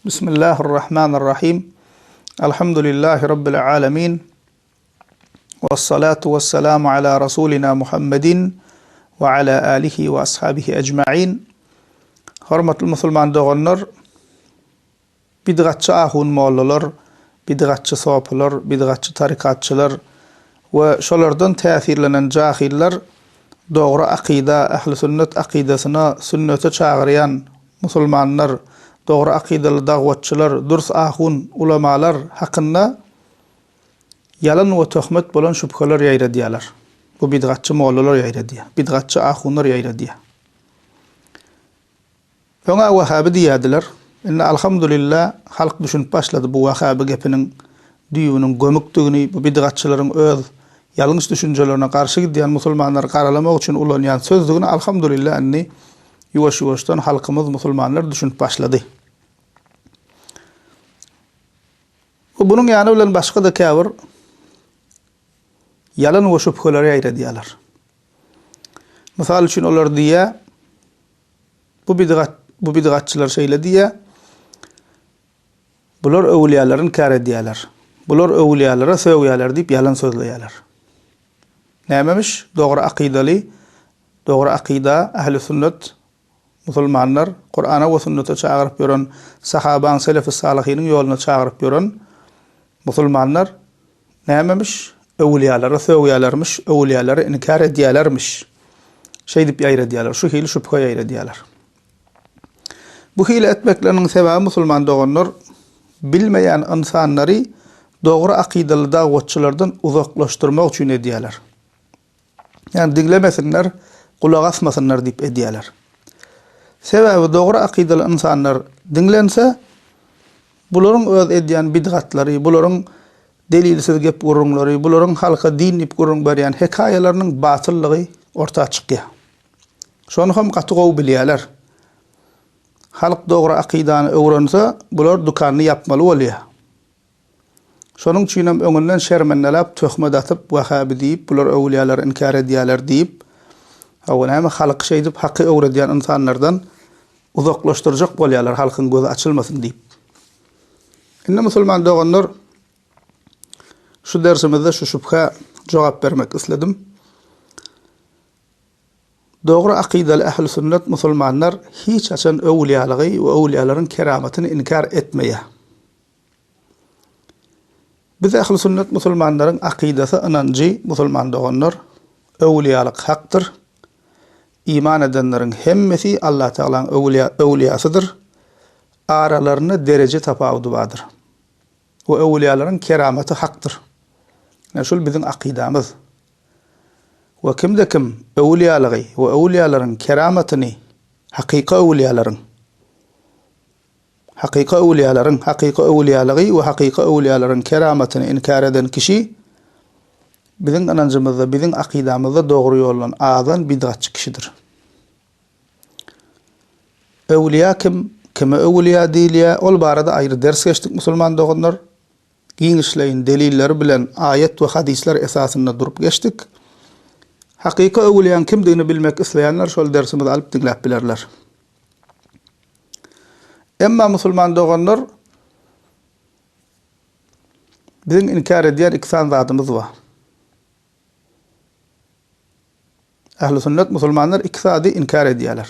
بسم الله الرحمن الرحيم. الحمد لله رب العالمين، والصلاة والسلام على رسولنا محمد وعلى آله وأصحابه أجمعين. حرمة المسلمان دغنر bidgatçı ahun mollalar, bidgatçı sopalar, bidgatçı tarikatçılar ve şolardan täsirlenen jahiller dogry akida, ahli sünnet akidasına, sünnete çağırayan musulmanlar, dogry akidaly dagwatçylar, durs ahun ulamalar hakynda yalan we töhmet bolan şüpheler ýaýradýarlar. Bu bidgatçı mollalar ýaýradýar, bidgatçı ahunlar ýaýradýar. Öňe Wahhabi diýýärdiler. Inna alhamdulillah halk düşünüp başladı bu Wahhabi gepiniň düýbüniň gömükdigini, bu bidgatçylaryň öz ýalňyş düşünjelerine garşy gidýän musulmanlar garalamak üçin ulanýan sözdigini alhamdulillah anni ýuwaş-ýuwaşdan halkymyz musulmanlar düşünüp başlady. Bunyň ýany bilen başga da käbir yalan we şüpheleri ýaýradýarlar. Mysal üçin olar diýär, bu bidgatçylar şeýle diýär, bular öwliýalaryň kär edýärler. Bular öwliýalara söwýärler diýip yalan sözleýärler. Nämemiş? Dogry akidaly, dogry akida, ahli sünnet musulmanlar Qur'ana we sünnete çağıryp ýören, sahabaň selef-i salihiniň ýoluna çağıryp ýören musulmanlar nämemiş? Öwliýalara söwýärlermiş, öwliýalary inkar edýärlermiş. Şeý diýip ýaýradýarlar, şu hili şüphe ýaýradýarlar. Bu hile etmekleriň sebäbi musulman doganlar bilmeýän insanlary dogry akidaly dagwatçylardan uzaklaşdyrmak üçin edýärler. Yani dinlemesinler, kulak asmasınlar diýip edýärler. Sebäbi dogry akidaly insanlar dinlense, bularyň öz edýän bidgatlary, bularyň delilsiz gep gurrunlary, bularyň halka din diýip gurrun berýän hekaýalarynyň batyllygy ortaga çykýar. Şonu hem gaty gowy bilýärler. Halk dogry akidany öwrense, bular dukany yapmaly bolýar. Şonuň üçin hem öňünden şermendelap, töhmet atyp, Wahhabi diýip, bular öwliýalar inkar edýärler diýip, näme halk şeý diýip haky öwredýän insanlardan uzaklaşdyrjak bolýarlar, halkyň gözi açylmasyn diýip. Indi musulman doganlar şu dersimizde şu şüphe jogap bermek isledim. Dogry akidaly ahli sünnet musulmanlar hiç açan öwliýalygy we öwliýalaryň keramatyny inkar etmeýär. Biz ahli sünnet musulmanlaryň akidasy ynanjy musulman doganlar öwliýalyk hakdyr. İman edenleriň hemmesi Allah Taala'nın öwliýasydyr. Aralaryna derece tapawudy bardyr. O öwliýalaryň keramaty hakdyr. Näşul biziň akidamyz. Ve kimde kim öwliýalygy we öwliýalaryň keramatyny hakyky öwliýalaryň hakyky öwliýalygy we hakyky öwliýalaryň keramatyny inkar eden kişi biziň anancymyzda, biziň akidamyzda dogry ýoldan azan bidgatçy kişidir. Öwliýa kim? Kime öwliýa diýilýär? Ol barada aýry ders geçdik musulman doganlar. Giňişleýin delilleri bilen ayet we hadisler esasynda durup geçdik. Hakyky öwliýan kimdigini bilmek isleýänler şol dersimizi alyp dinläp bilerler. Emma musulman doganlar biziň inkar edýän iki zatymyz bar. Ahli sünnet musulmanlar iki zaty inkar edýärler.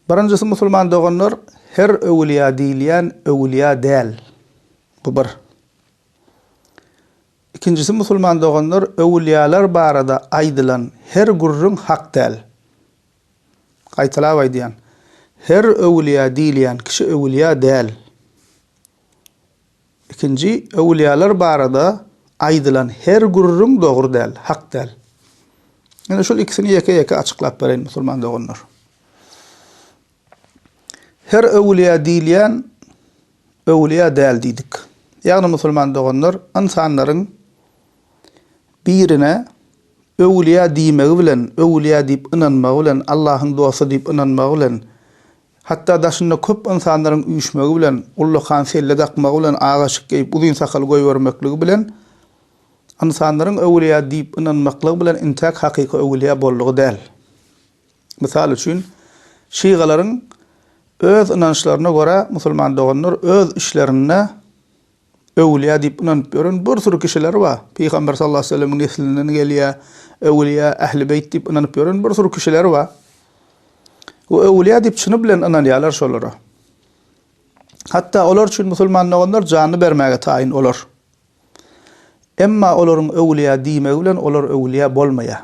Birinjisi musulman doganlar her öwliýa diýilýän öwliýa däl. Bu bir. İkincisi musulman doganlar öwliýalar barada aýdylan her gurrun hak däl. Gaýtalap aýdýan. Her öwliýa diýilýän kişi öwliýa däl. İkinci öwliýalar barada aýdylan her gurrun dogry däl, hak däl. Yani şol ikisini ýeke-ýeke açyklap bereň musulman doganlar. Her öwliýa diýilýän öwliýa däl diýdik. Ýagny musulman doganlar insanlaryň birine öwliýa diýmegi bilen, öwliýa diýip inanmagy bilen, Allahyň dosty diýip inanmagy bilen, hatta daşynda köp insanlaryň üýüşmegi bilen, ullahan selle dakmagy bilen, agaşyk geýip uzun sakal goýbermekligi bilen, insanlaryň öwliýa diýip inanmaklygy bilen intak hakyky öwliýa bollugy däl. Misal üçin şiýgalaryň öz inançlaryna göre musulman doganlar öz işlerine öwliya diýip inanyp ýören bir sürü kişiler bar. Peýgamber sallallahu aleyhi ve sellem'in neslinden gelýär, öwliya, ähli beyt diýip inanyp ýören bir sürü kişiler bar. O öwliya diýip çyny bilen inanýarlar şolara. Hatta olar üçin musulman doganlar jany bermäge taýin olar. Emma olaryň öwliya diýmegi bilen olar öwliya bolmaýar.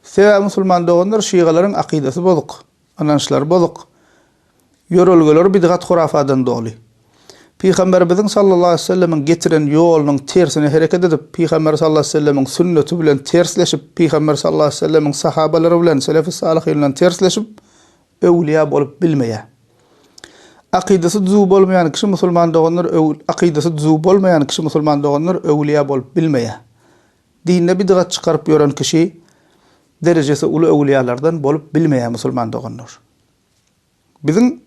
Sebäbi musulman doganlar şiýgalaryň akydasy bozuk, inançlary bozuk. Ýörelgeleri bidgat hurafadan doly. Peýgamberimiz sallallahu aleyhi ve sellem'in getiren ýolunyň tersine hereket edip, Peýgamber sallallahu aleyhi ve sellem'in sünneti bilen tersleşip, Peýgamber sallallahu aleyhi ve sellem'in sahabalary bilen selef-i salihin bilen tersleşip, öwliya bolup bilmeýär. Akydasy düzü bolmaýan kişi musulman doganlar akydasy düzü bolmaýan kişi musulman doganlar öwliya bolup bilmeýär. Dinde bidgat çykaryp ýören kişi derecesi uly öwliýalardan bolup bilmeýär musulman doganlar. Bizim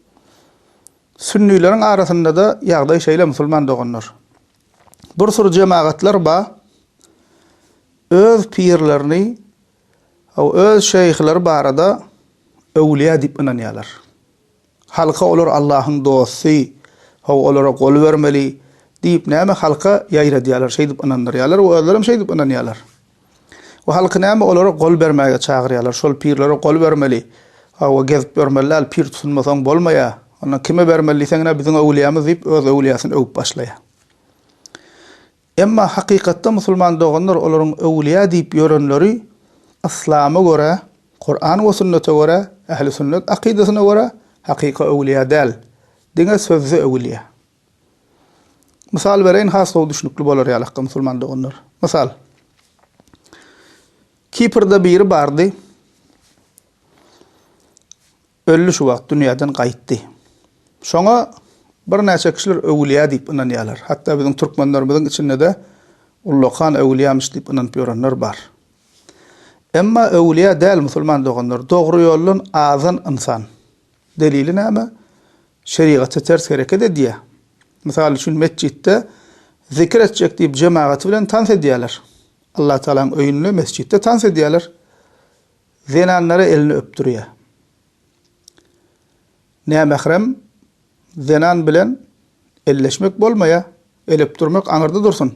sünnilerin arasında da ýagdaý şeýle musulman doganlar. Bir sürü jemaatlar bar, öz pirlerini, öz şeýhleri barada öwliya diýip inanýarlar. Halka olar Allahyň dosty, olara gol bermeli diýip näme halka ýaýra diýerler, şeý diýip inanýarlar, we özlerim şeý diýip inanýarlar. O halka näme olara gol bermäge çagyrýarlar, şol pirlere gol bermeli, we gezip bermeliler, pir tutunmasaň bolmaýar. Ona kime bermeli seňne biziň öwliýamyz diýip öz öwliýasyny öwüp başlaýar. Emma hakykatda musulman doganlar olaryň öwliýa diýip ýörenleri islama göre, Kur'an we sünnete göre, ähli sünnet akydasyna göre hakyky öwliýa däl. Diňe sözlü öwliýa. Misal bereýin, has düşünükli bolar ýalakda musulman doganlar. Misal, Kiprda biri bardy. Öllü şu wagt dünýäden gaýtdy. Şoňa bir näçe kişiler öwliýa diýip inanýarlar. Hatda biziň türkmenlerimiziň içinde de Ulluhan öwliýamyş diýip inanyp ýörenler bar. Emma öwliýa däl musulman doganlar, dogry ýoldan azan insan. Delili näme? Şeriaty ters hereket edýär. Misal üçin mesjitde zikir etjek diýip jemaat bilen tans edýärler. Allah Taala'nın öýünde mesjitde tans edýärler. Zenanlara elini öpdürýär. Näme mahrem zenan bilen elleşmek bolmaýar, elep durmak aňyrda dursun.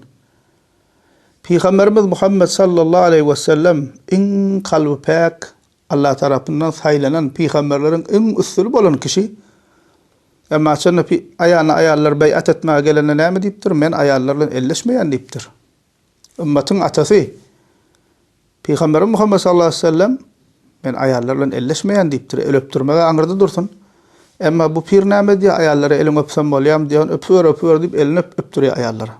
Peýgamberimiz Muhammed sallallahu aleyhi ve sellem in kalby pak Allah tarapyndan saýlanan peýgamberleriň iň üstüli bolan kişi. Emma çenle aýallar beýat etmäge gelende näme diýipdir? Men aýallar bilen elleşmeýän diýipdir. Ümmetin atasy Peýgamber Muhammed sallallahu aleyhi ve sellem men aýallar bilen elleşmeýän diýipdir. Elep durmaga aňyrda dursun. Emma bu pir näme diýär? Aýallara elini öpsem bolýam diýen öpür diýip elini öpdürýär aýallara.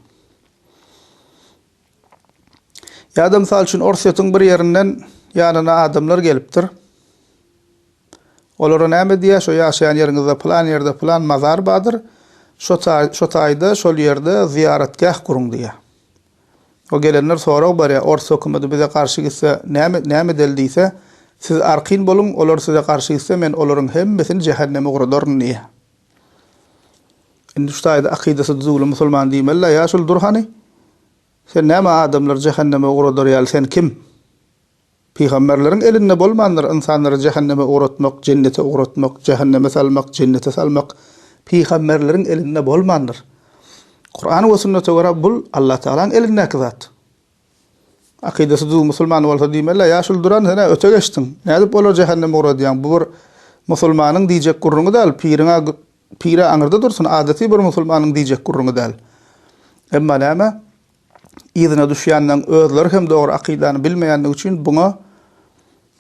Ýa-da mysal üçin orsatyň bir ýerinden ýanyna adamlar gelipdir. Olara näme diýär? Şo ýaşaýan ýeriňizde plan ýerde plan mazar bardyr. Şo taýda şol ýerde ziyaretgah guruň diýär. O gelenler sorag barýar, orsa hökümeti bize garşy gitse näme deldiýse, siz arqyn bolun, olar size garşy gitse men olaryň hemmesini jehenneme guradaryn diýär. Indi şu taýda akydasy düzgün musulman diýmeli, ýa şol durhany. Sen näme adamlar jehenneme guradarýar, sen kim? Peýgamberleriň elinde bolmandyr insanlary jehenneme uğratmak, cennete uğratmak, cehenneme salmak, cennete salmak. Peýgamberleriň elinde bolmandyr. Kur'an we sünnete göre bul Allah Taala'nın elindäki zat. Akydasy düzgün musulman bolsa diýmeli, ýa şol duran sene öte geçdiň. Nädip bolar jehenneme uğradýan? Bu bir musulmanyň diýjek gurruňy däl, pire aňyrda dursun, adaty bir musulmanyň diýjek gurruňy däl. Emma näme? İzine düşýändiň özleri hem dogry akydany bilmeýänligi üçin buna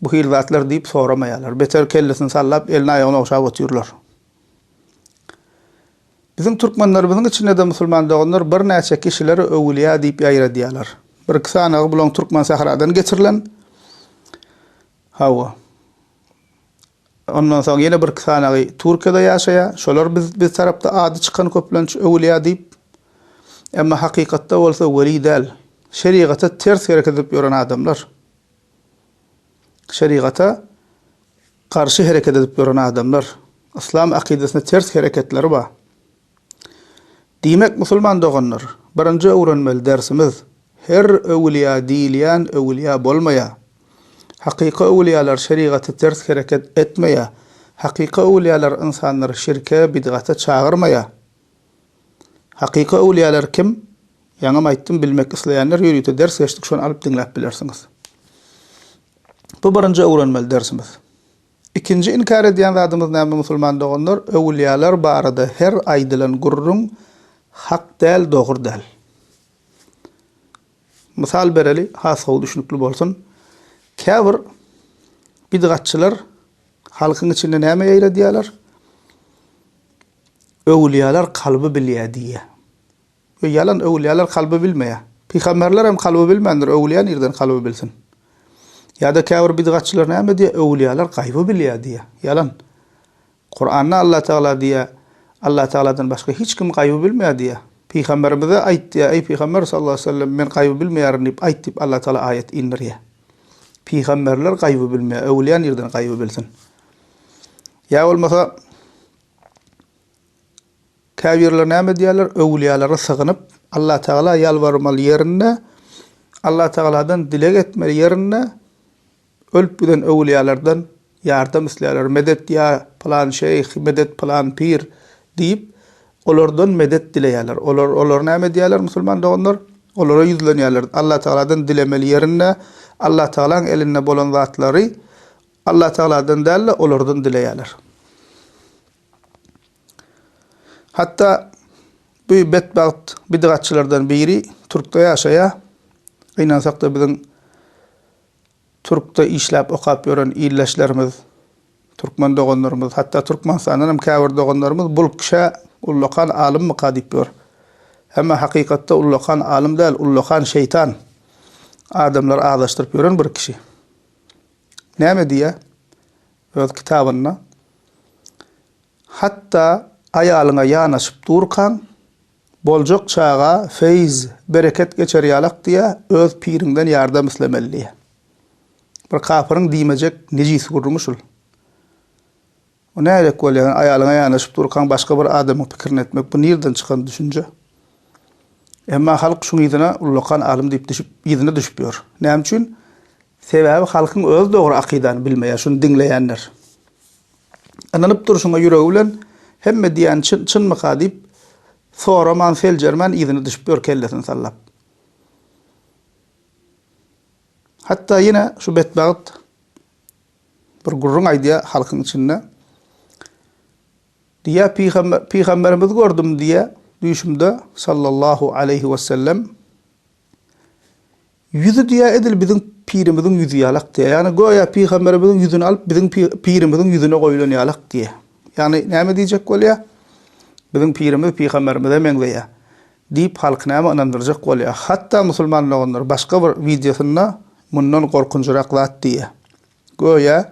bu hilwatlar diýip soramaýarlar. Beter kellesini sallap elini aýagyna oşap otyrlar. Bizim türkmenlerimiziň içinde de musulman doganlar bir näçe kişileri öwliýa diýip ýaýradýarlar. Bir kysanagy bilen Türkmen sahradan geçirilen. Hawa. Ondan soň ýene bir kysanagy Türkiýede ýaşaýar. Şolar biz tarapda ady çykan köplenç öwliýa diýip. Emma hakykatda bolsa weli däl. Şeriata ters hereket edip ýören adamlar. Şeriata karşı hereket edip ýören adamlar. İslam akidasyna ters hareketleri bar. Diýmek musulman doganlar, birinji öwrenmeli dersimiz her öwliýa diýilýän öwliýa bolmaýar. Hakyky öwliýalar şeriaty ters hareket etmeýär. Haqiqi awliyalar insanları şirke, bidgata çağırmaya. Haqiqi awliyalar kim? Yaňam aýtdym, bilmek isleýänler ýürüýte ders geçdik, şonu alyp dinläp bilersiňiz. Bu birinji öwrenmeli dersimiz. İkinji inkar edýän zadymyz näme musulman doganlar? Awliyalar barada her aýdylan gurrun hak däl, dogry däl. Misal bereli, hasy düşünükli bolsun. Käbir bidgatçylar halkyň içinde näme ýeredýärler? Awliyalar kalby bilýär diýe. Yalan awliyalar kalby bilmeýär. Peýgamberler hem kalby bilmendir, awliya nerden kalby bilsin? Ya da käbir bidgatçylar näme diýär? Awliyalar gaýby bilýär diýär. Yalan. Kur'an'da Allah Teala diýär, Allah Teala'dan başga hiç kim gaýby bilmeýär diýär. Peýgamberimize aýtdy, ey Peýgamber sallallahu aleyhi ve sellem, men gaýby bilmeýärim diýip aýtdy, Allah Teala ayet indirýär. Peýgamberler gaýby bilmeýär, awliya nerden gaýby bilsin? Ya bolmasa kafirler näme diýerler? Awliyalara sığınıp Allah Teala ýalvarmaly ýerine, Allah Teala'dan dilek etmeli ýerine ölüp giden awliyalardan ýardam isleýärler. Medet ya plan şeyh, medet plan pir diýip olardan medet dileýärler. Olar näme diýerler musulman doganlar? Olara ýüzlenýärler. Allah Teala'dan dilemeli ýerine Allah Teala'nın elinde bolan zatlary Allah Teala'dan däl, olardan dileýärler. Hatta bu bedbaht bidgatçylardan biri Türk'te ýaşaýa. Gynansak da biziň Türk'te işläp okap ýören illeşlerimiz, Türkmen doganlarymyz, hatta Türkmenistandan hem käbir doganlarymyz bul kişä ullakan alim mi diýip ýör. Hemme hakykatda ullakan alim däl, ullakan şeytan. Adamlar ağlaştırıp ýören bir kişi. Näme diýär? Öz kitabyna hatta ayalyňa ýanaşyp durkan boljak çağa feýz, bereket geçer ýalak diýä öz pirinden ýardam islemeli. Bir kafirin diýmejek nejis gurrumuşul. O näde bolýan ayalyňa ýanaşyp durkan başga bir adamyň pikirini etmek, bu nerden çykan düşünje? Emma halk şuny ýydyna ullakan alim diýip düşüp ýydyna düşüp ýör. Näme üçin? Sebäbi halkyň öz dogry akydany bilmeýär, şunu dinleýänler. Ananyp duruşyna ýüregi bilen hemme diýen çynmy diýip soraman seljermen ýydyna düşüp ýör kellesini sallap. Hatta yine şu bedbaht bir gurrun aýdýar halkyň içinde. Diýä Peýgamberimiz gördüm diýä düşümde sallallahu aleyhi ve sellem yüzü diýä edil biziň pirimiziň yüzü ýalak diýä. Yani goýa Peýgamberimiziň yüzüni alyp biziň pirimiziň yüzüne goýulan ýalak diýä. Yani näme diýjek bolýar? Biziň pirimiz Peýgamberimize meňzeýär diýip halk näme inandyrjak bolýar. Hatta musulmanlar başga bir videosunda mundan korkunçrak zat diýär. Goýa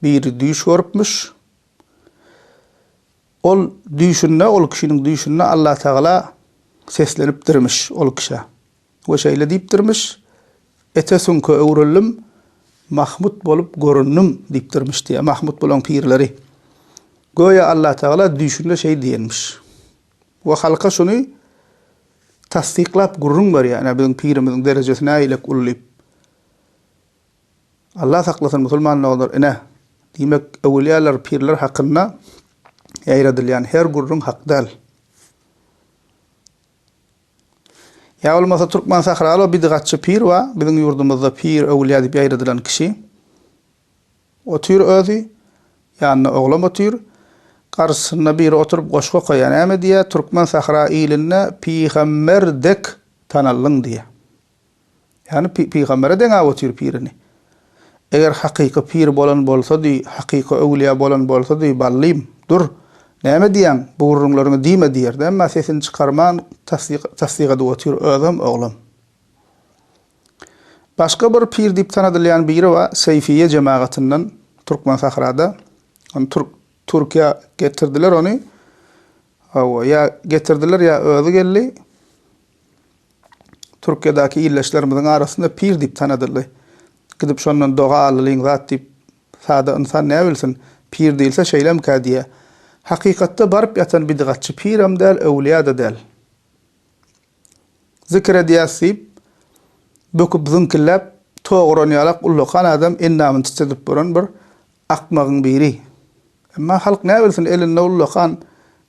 bir düş görüpmüş. Ol düşünne, ol kişinin düşünne Allah Teala seslenip dirmiş ol kişi. O şeýle diýip dirmiş. Etesunku öwrülim Mahmud bolup görünnüm diýip dirmiş diýär. Mahmud bolan pirleri. Goýa Allah Teala düşünde şey diýenmiş. O halka şunu tasdiqlap gurrun bar ýa-ni biziň pirimiziň derejesine aýlak ulyp. Allah saklasın musulmanlar ene. Diýmek awliyalar, pirler hakynda ýaýradylýan her gurrun hakdal. Ya olmasa Türkmen sahraly bidgatçy pir wa biziň ýurdumyzda pir awliya diýip ýaýradylan kişi. O tür özi ýani oglam otyr garşyna biri oturup goşga goýan näme diýär? Türkmen sahra iline peýgamberdek tanallyň diýär. Yani peýgambere deňä otyr pirini. Eger hakyky pir bolan bolsa diýär, hakyky awliya bolan bolsa diýär, ballym dur. Näme diýen? Bu gurrunlaryňy diýme diýerdi, emma sesini çykarman tasdiq edip otyr özüm oglam. Başga bir pir diýip tanadylýan biri wa Seyfiye jemaatynyň Türkmen sahrada. Onu Türkiýe getirdiler onu. Ya getirdiler ya özü geldi. Türkiýedäki illeşlerimiziň arasynda pir diýip tanadyldy. Gidip şondan doga alylyň zat diýip sada insan näme bilsin? Pir diýilse şeýlem ka diýär. Hakykatda barıp yatan bidgatçy piram däl, awliya da däl. Zikr edýäsip böküp zınkillap toğran ýalak ullakan adam ennamyny titredip boran bir akmagyň biri. Emma halk ne bilsin elinde ullokan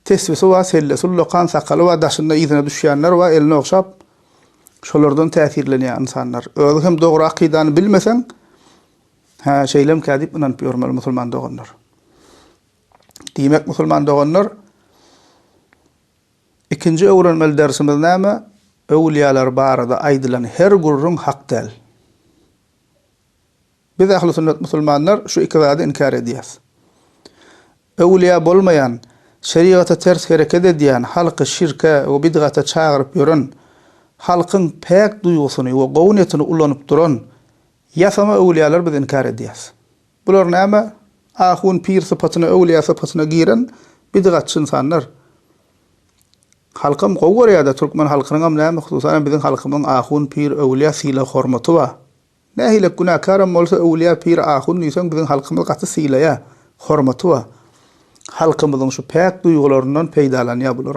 tesbisi wa sellesi ullokan sakalı wa daşında izine düşýänler wa eline okşap şolardan täsirlenýän insanlar. Özü hem dogry akydany bilmeseň şeýlem kädip inanyp ýörmeli musulman doganlar. Diýmek musulman doganlar ikinji öwrenmeli dersimiz näme? Öwliýalar barada aýdylan her gurrun hak däl. Biz ahli sünnet musulmanlar şu iki zady inkar edýäs. Öwliýa bolmayan, şeriata ters hereket edýän, halky şirke we bidgata çagyryp ýören, halkyň pek duýgusyny we gownyetini ulanyp duran ýasama öwliýalar biz inkar edýäs. Bular näme? Ahun pir sypatyna, öwliýa sypatyna giren bidgatçy insanlar. Halkym gowy görýärde türkmen halkynyň näme hususan biziň halkymyň ahun pir öwliýa sila hormaty bar. Nähile günahkaram bolsa öwliýa pir ahun diýsen biziň halkymyz gaty silaya hormaty bar. Halkymyzyň şu pek duýgularyndan peýdalanýar bular.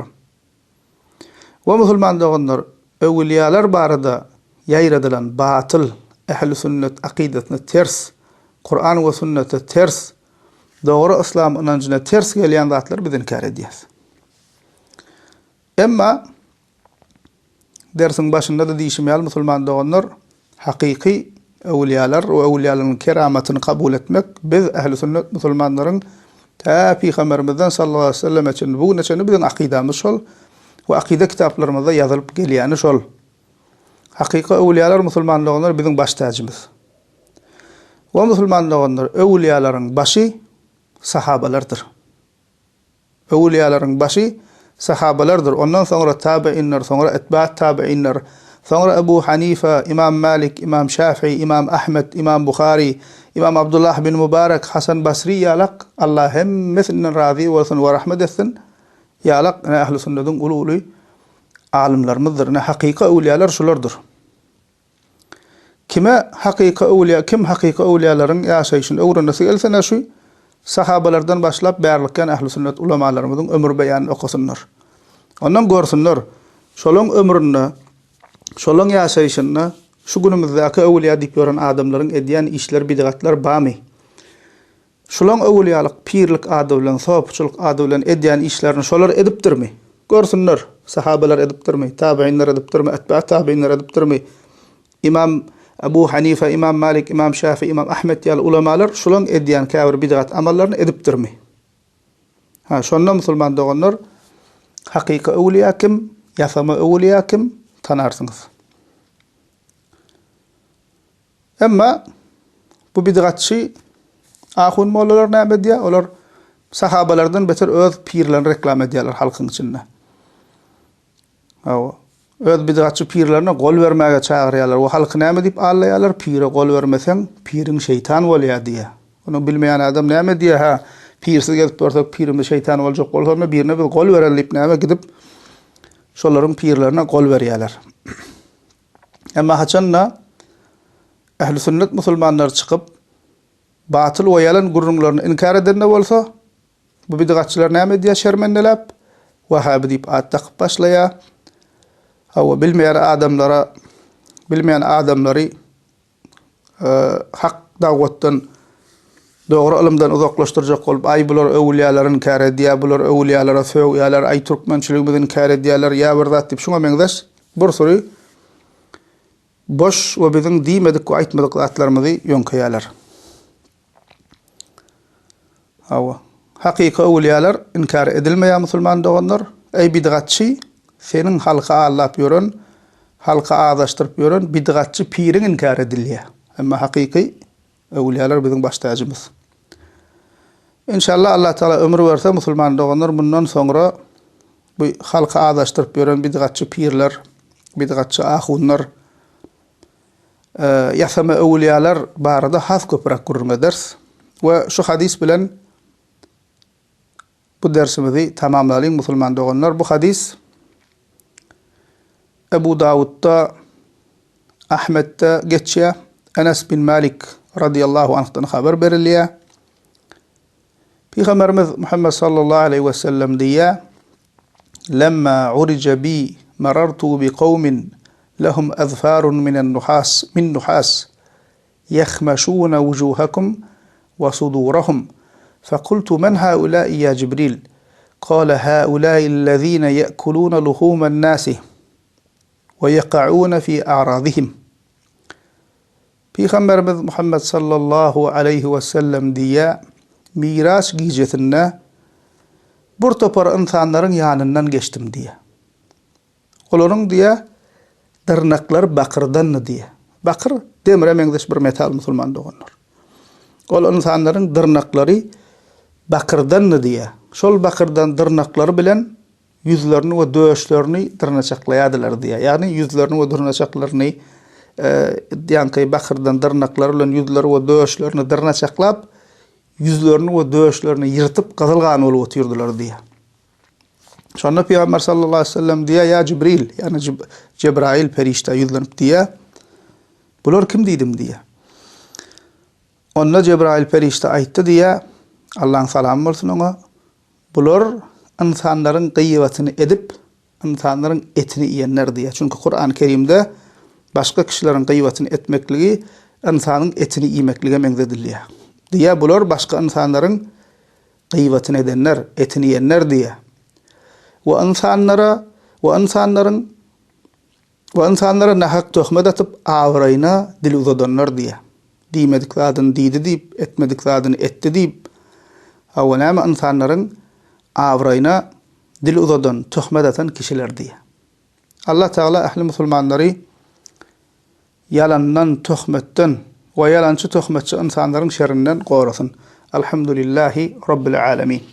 Wa musulman doganlar öwliýalar barada ýaýradylan batyl ehli sünnet aqidatyny ters, Kur'an we sünnete ters, dogry islam inanjyna ters gelýän zatlar biz inkar edýäs. Emma dersin başında da diýişim musulman doganlar hakyky öwliýalar we öwliýalaryň keramatyny kabul etmek biz ehli sünnet musulmanlaryň Peygamberimizden sallallahu aleyhi ve sellem için bu neçeni bizim akidamız şol ve akide kitaplarımızda yazılıp gelýäni şol. Hakyky öwliýalar musulmanlygynyň bizim baş tacymyz. Ve musulmanlygynyň öwliýalaryň başy sahabalardyr. Öwliýalaryň başy sahabalardyr. Ondan sonra tabiinler, sonra etbaat tabiinler, sonra Ebu Hanife, İmam Malik, İmam Şafii, İmam Ahmed, İmam Bukhari, İmam Abdullah bin Mübarek, Hasan Basri yalak Allah hemmesinden razı olsun ve rahmet etsin. Yalak ehli sünnetin ululu alimlerimizdir. Hakyky öwliýalar şulardyr. Kime hakyky öwliýa, kim hakyky öwliýalaryň ýaşaýyşyny öwrenmesi gelse şu sahabalardan başlap bärlikden ehli sünnet ulamalarymyzyň ömür beýanyny okusunlar. Ondan görsünler şolaň ömrüni, şolaň ýaşaýyşyny şu günümüzdäki öwliýa diýip ýören adamlaryň edýän işler, bidgatlar bamy? Şolaň öwliýalyk, pirlik ady bilen, sopçylyk ady bilen edýän işlerini şolar edipdirmi? Görsünler, sahabalar edipdirmi? Tabiinler edipdirmi? Etbaat tabiinler edipdirmi? İmam Ebu Hanife, İmam Malik, İmam Şafii, İmam Ahmed ýaly ulamalar şolaň edýän käbir bidgat amallaryny edipdirmi? Şonda musulman doganlar hakyky öwliýa kim, ýasama öwliýa kim tanarsyňyz. Emma bu bidgatçy ahun mollalar näme diýär? Olar sahabalardan beter öz pirlerini reklam edýärler halkyň içinde. Öz bidgatçy pirlerine gol bermäge çagyrýarlar. O halky näme diýip allaýarlar? Pire gol bermeseň pirin şeytan bolýar diýär. Onu bilmeýän adam näme diýär? Pirsiz gelip dursak pirim şeytan boljak bolsa birine bir gol berenlip näme gidip şolaryň pirlerine gol berýärler. Emma haçanna ehli sünnet musulmanlar çıkıp batyl we ýalan gurrunlaryny inkar edende bolsa bu bidgatçylar näme diýär? Şermendelep Wahabi diýip ad takyp başlaýar. Bilmeýän adamlary hak dawatdan dogry ilmden uzaklaşdyrjak bolup ay bular öwliýalaryň inkar edýär, bular öwliýalara söwýärler, ay türkmençiligimizi inkar edýärler, ýa bir zat diýip şoňa meňdeş bir sory boş we biziň diýmedik we aýtmadyk zatlarymyzy ýöňkeýärler. Hakyky öwliýalar inkar edilmeýän musulman doganlar, ey bidgatçy, senin halka allap ýören, halka adaşdyryp ýören bidgatçy pirin inkar edilýär. Emma hakyky öwliýalar biziň baş tacymyz. İnşallah Allah Taala ömür berse musulman doganlar bundan sonra bu halka adaşdyryp ýören bidgatçy pirler, bidgatçy ahunlar, ýasama öwliýalar barada has köprak gurrun ders we şu hadis bilen bu dersimizi tamamlaýyn musulman doganlar. Bu hadis Ebu Davud'da, Ahmed'de geçýär. Enes bin Malik radiyallahu anh'tan haber berilýär. Peygamberimiz Muhammed sallallahu aleyhi ve sellem diýär: "Lemma urica bi marartu bi qawmin lahum azfarun min nuhas yakhmashuna wujuhakum wa sudurahum فقلت من هؤلاء يا جبريل؟ قال هؤلاء الذين يأكلون لحوم الناس ويقعون في أعراضهم. Peygamberimiz Muhammed sallallahu aleyhi ve sellem diye miras gijetinde bir topar insanların yanından geçtim diye. Olorun diye dırnaklar bakırdan diye. Bakır demire mengdeş bir metal musulman doğunlar. Ol insanların dırnakları bakırdan diye. Şol bakırdan dırnakları bilen yüzlerini ve döşlerini dırnaçaklayadılar diye. Yani yüzlerini ve dırnaçaklarını diýänkä bakırdan dırnakları bilen yüzleri we döşlerini dırnaçaklap, yüzlerini we döşlerini ýyrtyp gazalgan bolup oturdylar diýe. Şonda Peygamber sallallahu aleyhi ve sellem diýe ya Jibril, yani Cebrail perişte ýüzlenip diýe. Bular kim diýdim diýe. Onda Cebrail perişte aýtdy diýe, Allah'ın salamı bolsun ona. Bular insanların gıybatını edip, insanların etini yiyenler diye. Çünkü Kur'an-ı Kerim'de başka kişilerin gıybatını etmekligi, insanın etini yemeklige mengzedilýär. Diye bular başka insanların gıybatını edenler, etini yiyenler diye. Ve insanlara nahak töhmet atıp ağrayına dil uzadanlar diye. Diýmedik zadyn diýdi diýip, etmedik zadyn etdi diýip, awalama insanların ağrayına dil uzadan, töhmet atan kişiler diye. Allah Teala ahli musulmanları yalandan, töhmetten ve yalancı töhmetçi insanların şerrinden gorasın. Elhamdülillahi Rabbil alemin.